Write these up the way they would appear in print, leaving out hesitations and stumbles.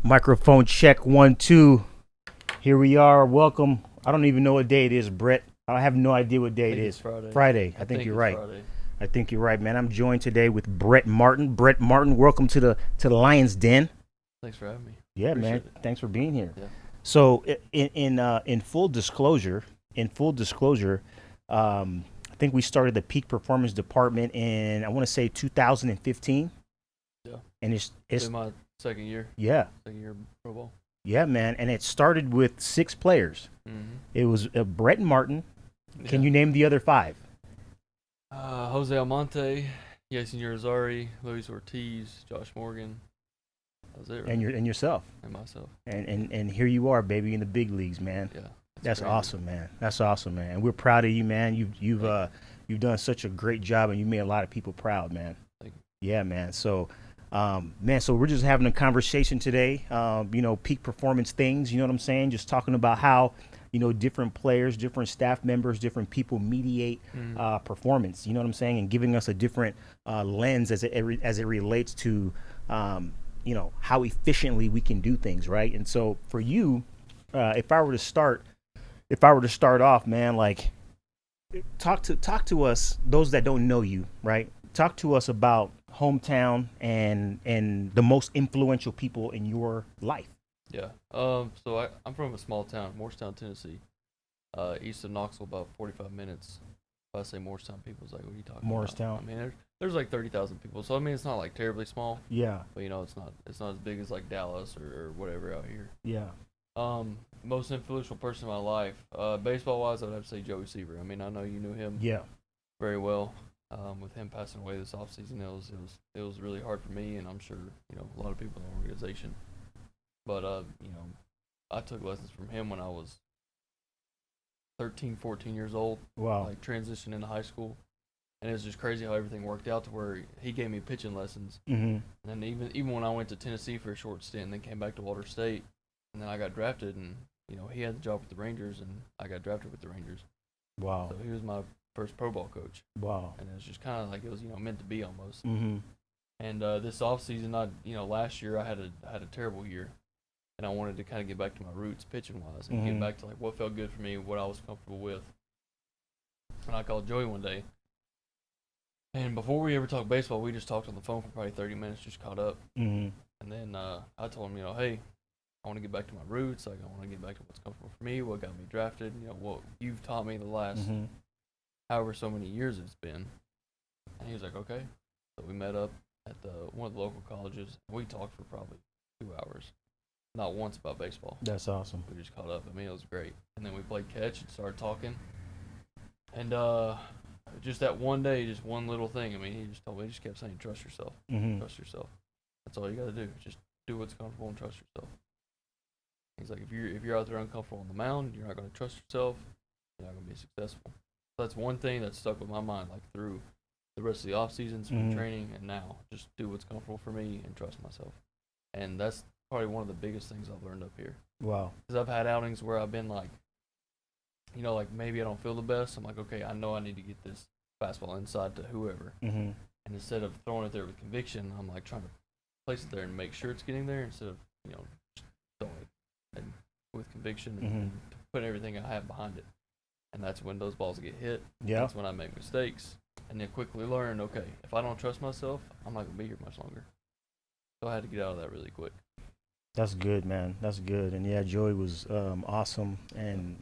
Microphone check 1 2. Here we are. Welcome. I don't even know what day it is, Brett. I have no idea what day I it think is. it's Friday. Friday. I think think you're it's right. Friday. I think you're right, man. I'm joined today with Brett Martin. Brett Martin, welcome to the Lion's Den. Thanks for having me. Yeah, Appreciate man. it. Thanks for being here. Yeah. So, in full disclosure, I think we started the peak performance department in I want to say 2015, Yeah. and It's been my second year Pro Bowl. yeah, man, and it started with 6 players. Mm-hmm. It was Brett Martin. Can Yeah. you name the other 5? Jose Almonte, Yasin Urizari, Luis Ortiz, Josh Morgan. That was it, right? And yourself. And myself. And here you are, baby, in the big leagues, man. Yeah. That's crazy. awesome, man. That's awesome, man. And we're proud of you, man. You've done such a great job, and you made a lot of people proud, man. Thank you. Yeah, man. So, so we're just having a conversation today. Peak performance things. You know what I'm saying? Just talking about how different players, different staff members, different people mediate performance. You know what I'm saying? And giving us a different lens as it relates to how efficiently we can do things, right? And so for you, if I were to start off, man, like talk to us, those that don't know you, right? Talk to us about hometown and the most influential people in your life. Yeah. So I'm from a small town, Morristown, Tennessee. East of Knoxville, about 45 minutes. If I say Morristown, people's like, what are you talking Morristown. about? I mean, there's like 30,000 people, so I mean, it's not like terribly small. Yeah. But it's not as big as like Dallas or whatever out here. Yeah. Most influential person in my life, baseball wise, I would have to say Joey Seaver. I mean, I know you knew him Yeah. very well. With him passing away this offseason, it was really hard for me, and I'm sure a lot of people in the organization. But I took lessons from him when I was 13, 14 years old. Wow. Like transitioning into high school, and it was just crazy how everything worked out to where he gave me pitching lessons. Mm-hmm. And then even when I went to Tennessee for a short stint, and then came back to Walter State, and then I got drafted, and he had the job with the Rangers, and I got drafted with the Rangers. Wow. So he was my first pro ball coach. Wow. And it was just kind of like it was meant to be almost. Mm-hmm. And this off season, last year I had a terrible year, and I wanted to kind of get back to my roots pitching wise and get back to like what felt good for me, what I was comfortable with. And I called Joey one day, and before we ever talked baseball, we just talked on the phone for probably 30 minutes, just caught up. Mm-hmm. And then I told him, hey, I want to get back to my roots. Like I want to get back to what's comfortable for me, what got me drafted. What you've taught me the last however so many years it's been. And he was like, okay. So we met up at one of the local colleges. We talked for probably 2 hours. Not once about baseball. That's awesome. We just caught up. I mean, it was great. And then we played catch and started talking. And just that one day, just one little thing. I mean, he just kept saying, trust yourself. Mm-hmm. Trust yourself. That's all you got to do. Just do what's comfortable and trust yourself. He's like, if you're out there uncomfortable on the mound, you're not going to trust yourself. You're not going to be successful. So that's one thing that stuck with my mind, like through the rest of the off season, spring training, and now. Just do what's comfortable for me and trust myself. And that's probably one of the biggest things I've learned up here. Wow. Because I've had outings where I've been like, like maybe I don't feel the best. I'm like, okay, I know I need to get this fastball inside to whoever. Mm-hmm. And instead of throwing it there with conviction, I'm like trying to place it there and make sure it's getting there instead of, just throwing it and with conviction and putting everything I have behind it. And that's when those balls get hit. Yeah. That's when I make mistakes. And then quickly learn, okay, if I don't trust myself, I'm not going to be here much longer. So I had to get out of that really quick. That's good, man. That's good. And yeah, Joey was awesome. And,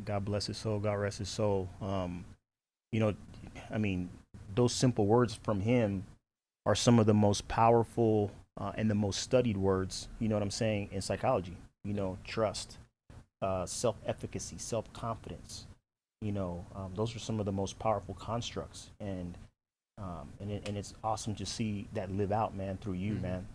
God bless his soul. God rest his soul. I mean, those simple words from him are some of the most powerful and the most studied words, you know what I'm saying, in psychology. Trust, self-efficacy, self-confidence. Those are some of the most powerful constructs. And it's awesome to see that live out, man, through you, man.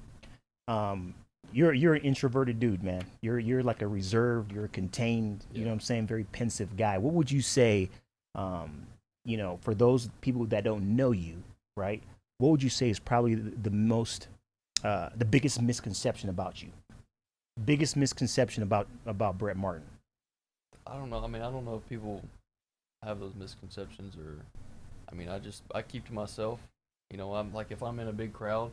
You're an introverted dude, man. You're like a reserved, you're a contained, you know what I'm saying, very pensive guy. What would you say, for those people that don't know you, right? What would you say is probably the biggest misconception about you? Biggest misconception about Brett Martin? I don't know. I mean, I don't know if people have those misconceptions or, I mean, I keep to myself. I'm like, if I'm in a big crowd,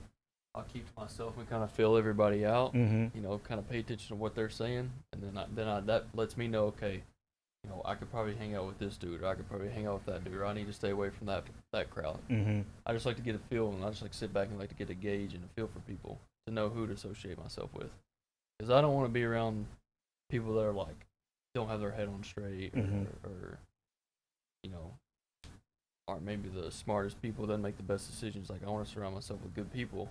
I'll keep to myself and kind of feel everybody out. Mm-hmm. You know, kind of pay attention to what they're saying, and then that lets me know, okay, you know, I could probably hang out with this dude, or I could probably hang out with that dude, or I need to stay away from that crowd. Mm-hmm. I just like to get a feel, and I just like to sit back and like to get a gauge and a feel for people to know who to associate myself with, because I don't want to be around people that are like don't have their head on straight, or you know, aren't maybe the smartest people that make the best decisions. Like I want to surround myself with good people.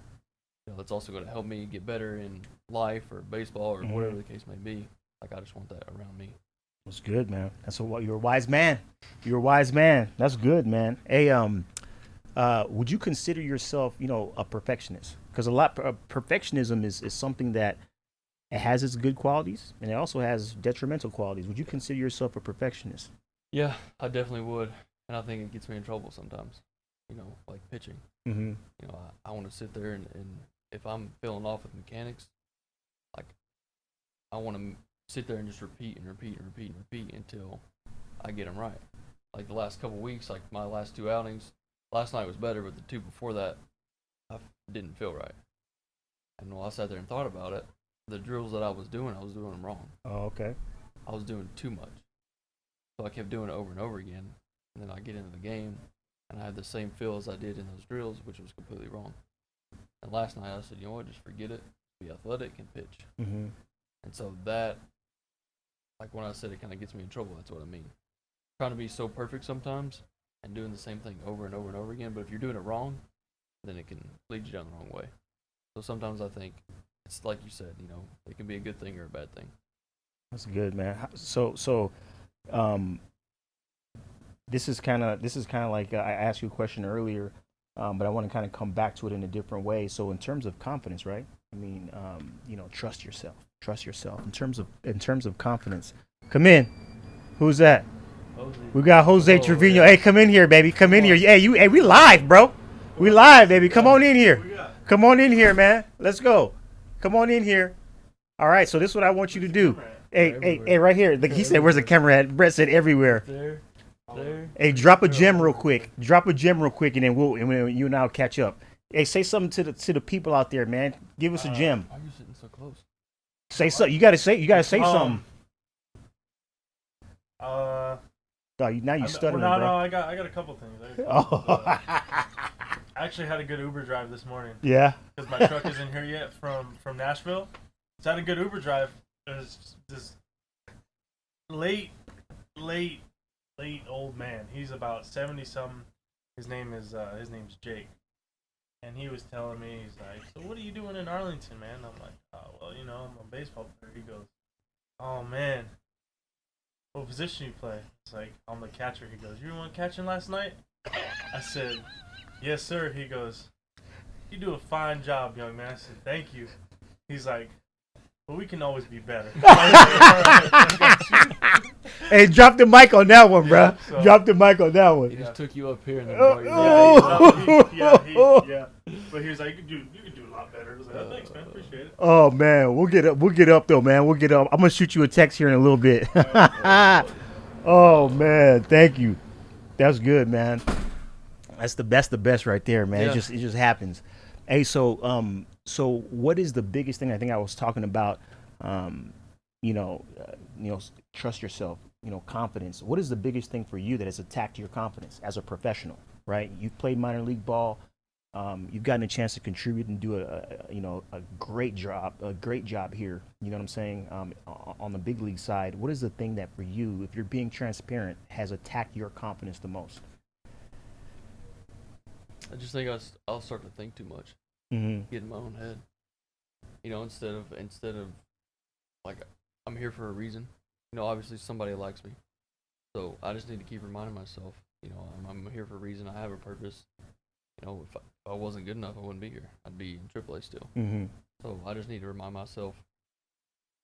You know, that's also going to help me get better in life or baseball or whatever the case may be. Like I just want that around me. That's good, man. That's what you're a wise man. You're a wise man. That's good, man. Hey, would you consider yourself, you know, a perfectionist? Because perfectionism is something that it has its good qualities and it also has detrimental qualities. Would you consider yourself a perfectionist? Yeah, I definitely would, and I think it gets me in trouble sometimes. You know, like pitching. Mm-hmm. You know, I want to sit there and if I'm feeling off with mechanics, like I want to sit there and just repeat and repeat and repeat and repeat until I get them right. Like the last couple weeks, like my last two outings, last night was better, but the two before that, I didn't feel right. And while I sat there and thought about it, the drills that I was doing them wrong. Oh, okay. I was doing too much. So I kept doing it over and over again. And then I get into the game, and I had the same feel as I did in those drills, which was completely wrong. And last night I said, you know what, just forget it. Be athletic and pitch. Mm-hmm. And so that, like when I said it kind of gets me in trouble, that's what I mean. Trying to be so perfect sometimes and doing the same thing over and over and over again. But if you're doing it wrong, then it can lead you down the wrong way. So sometimes I think it's like you said, you know, it can be a good thing or a bad thing. That's good, man. So, this is kind of like I asked you a question earlier, but I want to kind of come back to it in a different way. So, in terms of confidence, right? I mean, you know, trust yourself. Trust yourself. In terms of confidence, come in. Who's that? Jose. We got Jose Trevino. Yeah. Hey, come in here, baby. Come in here. Hey, we live, bro. We live, baby. Come on in here. Come on in here, man. Let's go. Come on in here. All right. So this is what I want you to do. Hey, right here. Like he said, where's the camera at? Brett said everywhere. There. Hey, drop a gem real quick. Drop a gem real quick, and then you and I'll catch up. Hey, say something to the people out there, man. Give us a gem. Why are you sitting so close? Say something. You gotta say something. Oh, now you stuttering, no, bro. I got a couple things. I actually had a good Uber drive this morning. Yeah. Because my truck isn't here yet from Nashville. So I had a good Uber drive. There's this late old man. He's about 70 something. His name's Jake. And he was telling me, he's like, so what are you doing in Arlington, man? I'm like, oh, well, you know, I'm a baseball player. He goes, oh, man, what position you play? It's like, I'm the catcher. He goes, you were the one catching last night? I said, yes, sir. He goes, you do a fine job, young man. I said, thank you. He's like, well, we can always be better. Hey, drop the mic on that one, bro. So, drop the mic on that one. He just took you up here and then brought you down. yeah. But he was like, you could do a lot better. I was like, oh, thanks, man. Appreciate it. Oh man, we'll get up though, man. We'll get up. I'm gonna shoot you a text here in a little bit. Oh man, thank you. That's good, man. That's the best right there, man. Yeah. It just happens. Hey, so what is the biggest thing? I think I was talking about, trust yourself, confidence. What is the biggest thing for you that has attacked your confidence as a professional, right? You've played minor league ball. You've gotten a chance to contribute and do a great job here. You know what I'm saying? On the big league side, what is the thing that for you, if you're being transparent, has attacked your confidence the most? I just think I'll start to think too much, get in my own head. Instead of like I'm here for a reason. Obviously somebody likes me, so I just need to keep reminding myself. I'm here for a reason. I have a purpose. If I wasn't good enough, I wouldn't be here. I'd be in AAA still. So I just need to remind myself,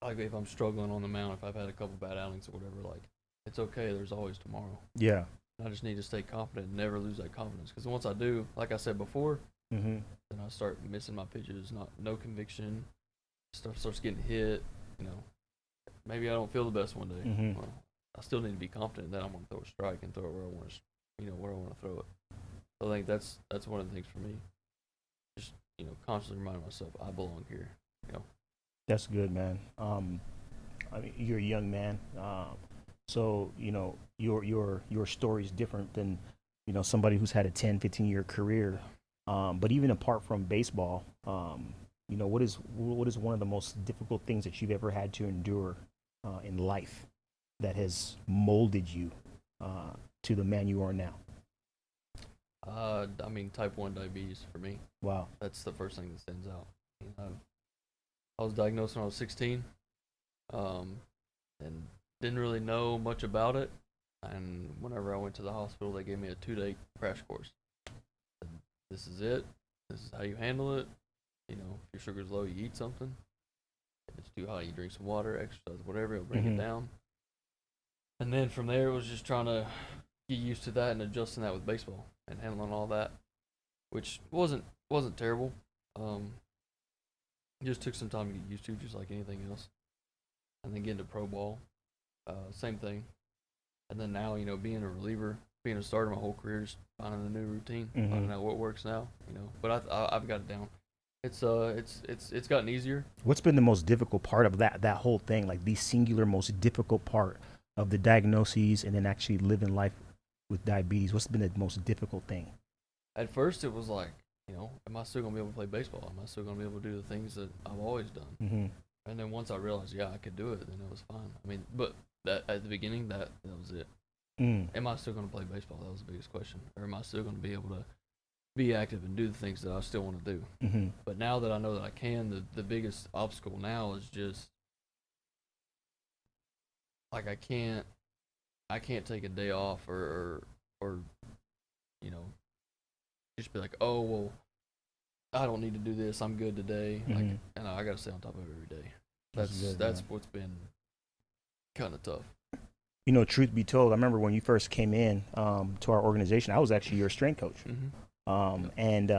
like if I'm struggling on the mound, if I've had a couple bad outings or whatever, like it's okay. There's always tomorrow. Yeah. I just need to stay confident and never lose that confidence. Because once I do, like I said before, then I start missing my pitches. No conviction. Stuff starts getting hit. Maybe I don't feel the best one day. Well, I still need to be confident that I'm gonna throw a strike and throw it where I want to, where I want to throw it. So I think that's one of the things for me. Just constantly reminding myself I belong here. That's good, man. I mean, you're a young man, so your story is different than somebody who's had a 10, 15-year career. But even apart from baseball, what is one of the most difficult things that you've ever had to endure in life that has molded you to the man you are now? I mean, type 1 diabetes for me. Wow. That's the first thing that stands out. I was diagnosed when I was 16, and didn't really know much about it. And whenever I went to the hospital, they gave me a 2-day crash course. And this is it. This is how you handle it. If your sugar's low, you eat something. If it's too high, you drink some water, exercise, whatever. It'll bring it down. And then from there, it was just trying to get used to that and adjusting that with baseball and handling all that, which wasn't terrible. It just took some time to get used to, just like anything else. And then getting to pro ball, same thing. And then now, being a reliever, being a starter my whole career, just finding a new routine, finding out what works now, But I've got it down. It's gotten easier. What's been the most difficult part of that whole thing? Like the singular most difficult part of the diagnoses and then actually living life with diabetes. What's been the most difficult thing? At first, it was like, am I still gonna be able to play baseball? Am I still gonna be able to do the things that I've always done? Mm-hmm. And then once I realized, I could do it, then it was fine. I mean, but that at the beginning, that was it. Am I still gonna play baseball? That was the biggest question. Or am I still gonna be able to be active and do the things that I still want to do? Mm-hmm. But now that I know that I can, the biggest obstacle now is just like I can't take a day off or just be like, oh well, I don't need to do this. I'm good today. Mm-hmm. Like, and I gotta stay on top of it every day. That's what's been kind of tough. Truth be told, I remember when you first came in to our organization, I was actually your strength coach. Mm-hmm. And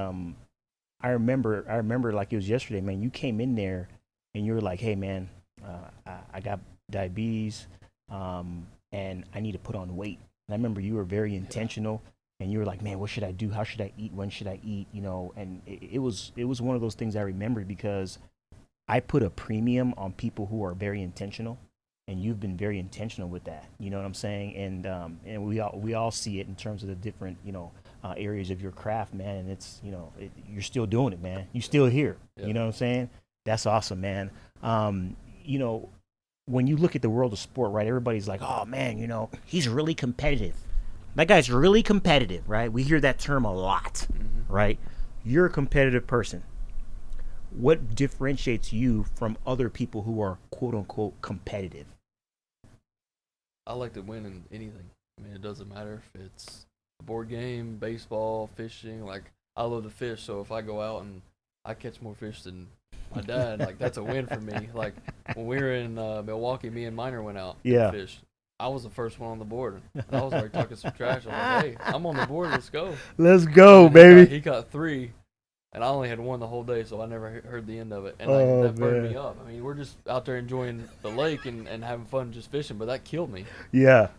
I remember like it was yesterday, man. You came in there and you were like, hey, man, I got diabetes and I need to put on weight. And I remember you were very intentional. And you were like, man, what should I do? How should I eat? When should I eat? And it was one of those things I remembered because I put a premium on people who are very intentional, and you've been very intentional with that. You know what I'm saying? And we all see it in terms of the different areas of your craft, man. And it's you're still doing it, man. You're still here. Yeah. You know what I'm saying? That's awesome, man. When you look at the world of sport, right? Everybody's like, oh man, he's really competitive. That guy's really competitive, right? We hear that term a lot, right? You're a competitive person. What differentiates you from other people who are quote unquote competitive? I like to win in anything. I mean, it doesn't matter if it's a board game, baseball, fishing. Like, I love to fish, so if I go out and I catch more fish than my dad, like, that's a win for me. Like, when we were in Milwaukee, me and Miner went out and fished. I was the first one on the board. And I was already talking some trash. I was like, hey, I'm on the board. Let's go. Let's go, baby. He got 3, and I only had 1 the whole day, so I never heard the end of it. And that burned me up. I mean, we're just out there enjoying the lake and having fun just fishing, but that killed me. Yeah.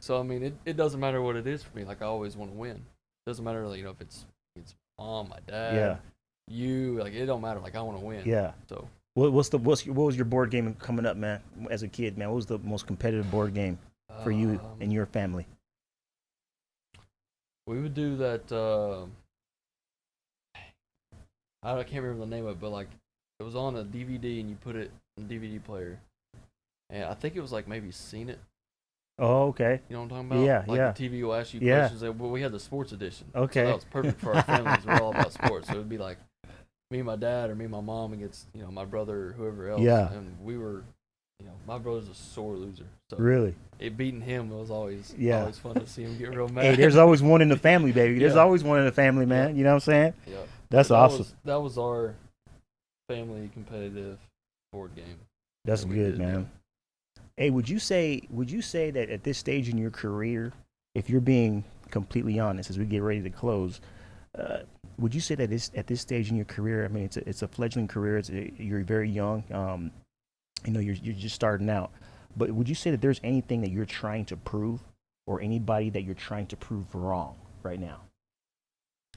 So, I mean, it doesn't matter what it is for me. Like, I always want to win. It doesn't matter, like, if it's mom, my dad, you. Like, it don't matter. Like, I want to win. Yeah. So. What was your board game coming up, man? As a kid, man, what was the most competitive board game for you and your family? We would do that. I can't remember the name of it, but like it was on a DVD and you put it in the DVD player, and I think it was like maybe Seen It. Oh, okay. You know what I'm talking about? Yeah, like the TV will ask you questions. Well, we had the sports edition. Okay. So that was perfect for our families. We're all about sports, so it would be like me and my dad or me and my mom against my brother or whoever else. Yeah. And we were, my brother's a sore loser. So really? Beating him was always fun to see him get real mad. Hey, there's always one in the family, baby. There's always one in the family, man. Yeah. You know what I'm saying? Yeah. That's awesome. That was our family competitive board game. That's good, man. Hey, would you say that at this stage in your career, if you're being completely honest, as we get ready to close, would you say that at this stage in your career, I mean, it's a fledgling career. You're very young. You're just starting out. But would you say that there's anything that you're trying to prove, or anybody that you're trying to prove wrong right now?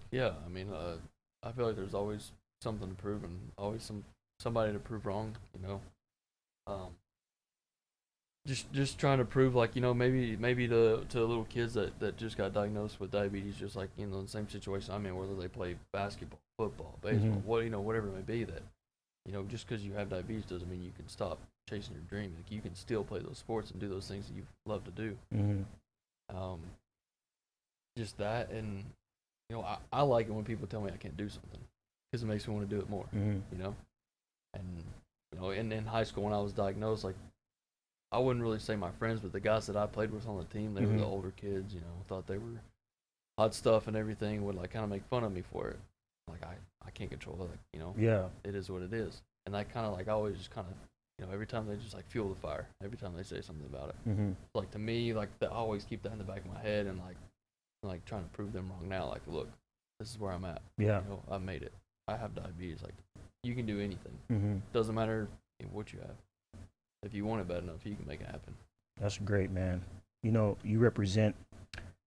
Yeah, I mean, I feel like there's always something to prove and always somebody to prove wrong, you know. Just trying to prove, like, you know, maybe to little kids that just got diagnosed with diabetes, just like, you know, the same situation I'm in, whether they play basketball, football, baseball, what, you know, whatever it may be, that, you know, just because you have diabetes doesn't mean you can stop chasing your dream. Like, you can still play those sports and do those things that you love to do. Just that, and, you know, I like it when people tell me I can't do something, because it makes me want to do it more, you know. And, you know, in high school when I was diagnosed, like, I wouldn't really say my friends, but the guys that I played with on the team, they were the older kids, you know, thought they were hot stuff and everything, would, like, kind of make fun of me for it. Like, I can't control it, like, you know. Yeah. It is what it is. And I kind of, like, I always just kind of, you know, every time they just, like, fuel the fire, every time they say something about it. Like, to me, like, I always keep that in the back of my head, and, like trying to prove them wrong now. Like, look, this is where I'm at. Yeah. You know, I made it. I have diabetes. Like, you can do anything. Doesn't matter what you have. If you want it bad enough, you can make it happen. That's great, man. You know, you represent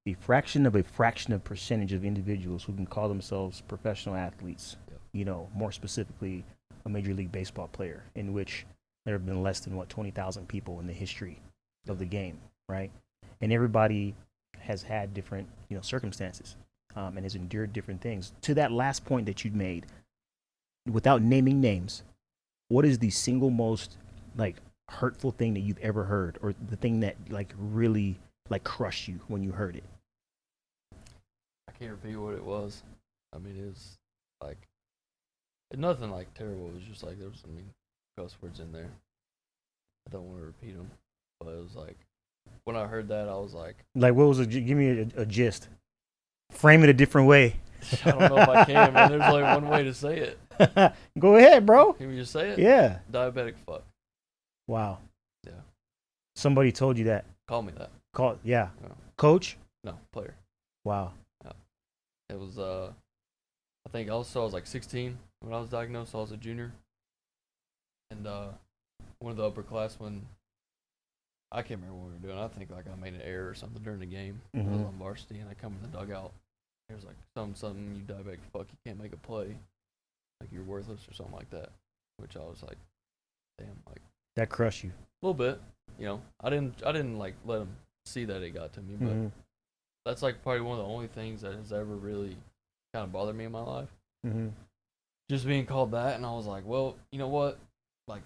a fraction of percentage of individuals who can call themselves professional athletes. Yep. You know, more specifically, a Major League Baseball player, in which there have been less than 20,000 people in the history of the game, right? And everybody has had different, you know, circumstances, and has endured different things. To that last point that you made, without naming names, what is the single most, like, hurtful thing that you've ever heard, or the thing that, like, really, like, crushed you when you heard it? I can't repeat what it was. I mean, it was like, nothing like terrible. It was just like, there was some cuss words in there. I don't want to repeat them, but it was like, when I heard that, I was like, what was it? Give me a gist. Frame it a different way. I don't know if I can, man. There's only one way to say it. Go ahead, bro. Can we just say it? Yeah. Diabetic fuck. Wow. Yeah. Somebody told you that. Call me that. Yeah. No. Coach? No, player. Wow. Yeah. It was, I think also I was like 16 when I was diagnosed. I was a junior. And one of the upperclassmen, I can't remember what we were doing. I think, like, I made an error or something during the game. I was on varsity, and I come in the dugout. It was like, something, you diabetic fuck, you can't make a play. Like, you're worthless or something like that. Which I was like, damn, like. That crushed you. A little bit, you know. I didn't like let him see that it got to me, but that's, like, probably one of the only things that has ever really kind of bothered me in my life. Just being called that, and I was like, well, you know what? Like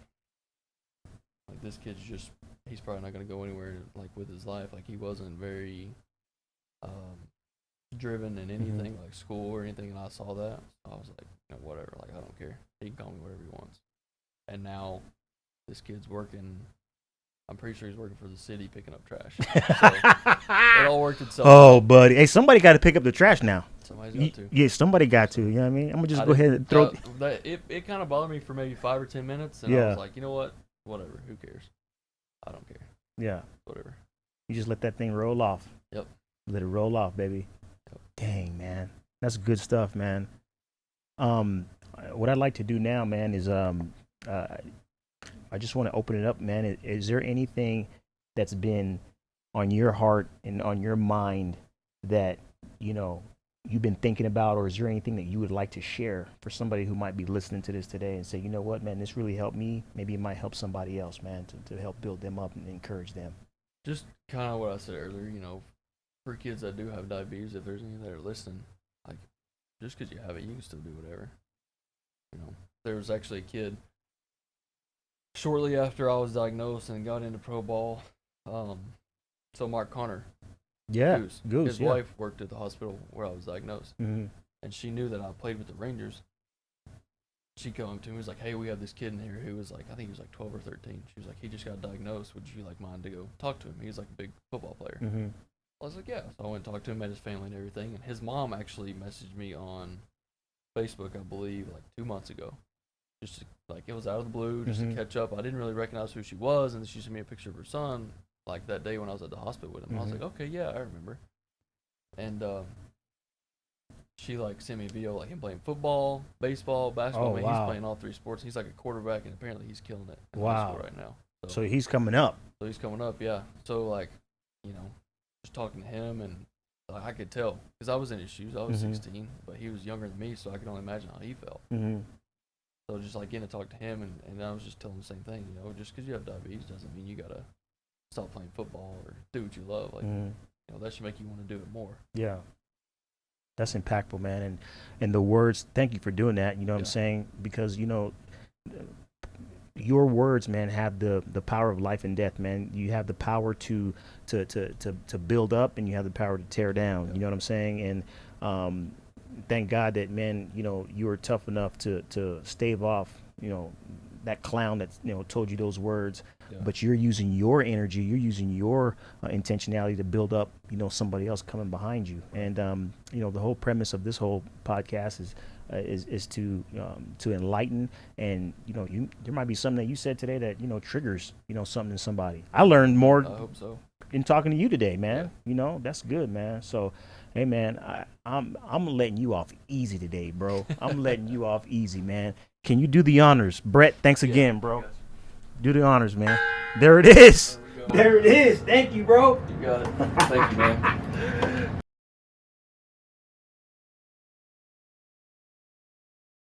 this kid's just, he's probably not gonna go anywhere, like, with his life. Like, he wasn't very driven in anything, like school or anything, and I saw that. So I was like, you know, whatever. Like, I don't care. He can call me whatever he wants. And now this kid's working. I'm pretty sure he's working for the city picking up trash. So it all worked itself out. Buddy. Hey, somebody got to pick up the trash now. Somebody's got to. Yeah, somebody got to. You know what I mean? I'm going to just go ahead and throw it kind of bothered me for maybe 5 or 10 minutes, and I was like, you know what? Whatever. Who cares? I don't care. Yeah. Whatever. You just let that thing roll off. Yep. Let it roll off, baby. Yep. Dang, man. That's good stuff, man. What I'd like to do now, man, is I just want to open it up, man. Is there anything that's been on your heart and on your mind that, you know, you've been thinking about, or is there anything that you would like to share for somebody who might be listening to this today and say, you know what, man, this really helped me. Maybe it might help somebody else, man, to help build them up and encourage them. Just kind of what I said earlier, you know, for kids that do have diabetes, if there's any that are listening, like, just because you have it, you can still do whatever. You know, there was actually a kid shortly after I was diagnosed and got into pro ball. So Mark Connor, Goose, his wife worked at the hospital where I was diagnosed, and she knew that I played with the Rangers. She came up to me, was like, hey, we have this kid in here who was like, I think he was like 12 or 13. She was like, he just got diagnosed. Would you like mind to go talk to him? He's like a big football player. I was like, yeah. So I went and talked to him, met his family and everything. And his mom actually messaged me on Facebook, I believe, like 2 months ago. Just to, like, it was out of the blue, just to catch up. I didn't really recognize who she was, and she sent me a picture of her son, like, that day when I was at the hospital with him. I was like, okay, yeah, I remember. And she, like, sent me a video, like, him playing football, baseball, basketball. He's playing all 3 sports. He's like a quarterback, and apparently he's killing it in high school right now. So he's coming up. So he's coming up, yeah. So, like, you know, just talking to him, and like, I could tell, because I was in his shoes. I was 16, but he was younger than me, so I could only imagine how he felt. So just like getting to talk to him, and I was just telling him the same thing. You know, just because you have diabetes doesn't mean you gotta stop playing football or do what you love. Like, you know, that should make you want to do it more. Yeah. That's impactful, man. And the words, thank you for doing that. You know what I'm saying? Because, you know, your words, man, have the power of life and death, man. You have the power to build up, and you have the power to tear down. Yeah. You know what I'm saying? And thank God that, man, you know, you were tough enough to stave off, you know, that clown that, you know, told you those words. Yeah. But you're using your energy, you're using your intentionality to build up, you know, somebody else coming behind you. And you know, the whole premise of this whole podcast is to enlighten. And you know, there might be something that you said today that, you know, triggers, you know, something in somebody. I learned more I hope so. in talking to you today, man. Yeah. You know, that's good, man. So, hey, man, I'm letting you off easy today, bro. I'm letting you off easy, man. Can you do the honors, Brett? Thanks again, bro. Do the honors, man. There it is. There it is. Thank you, bro. You got it. Thank you, man.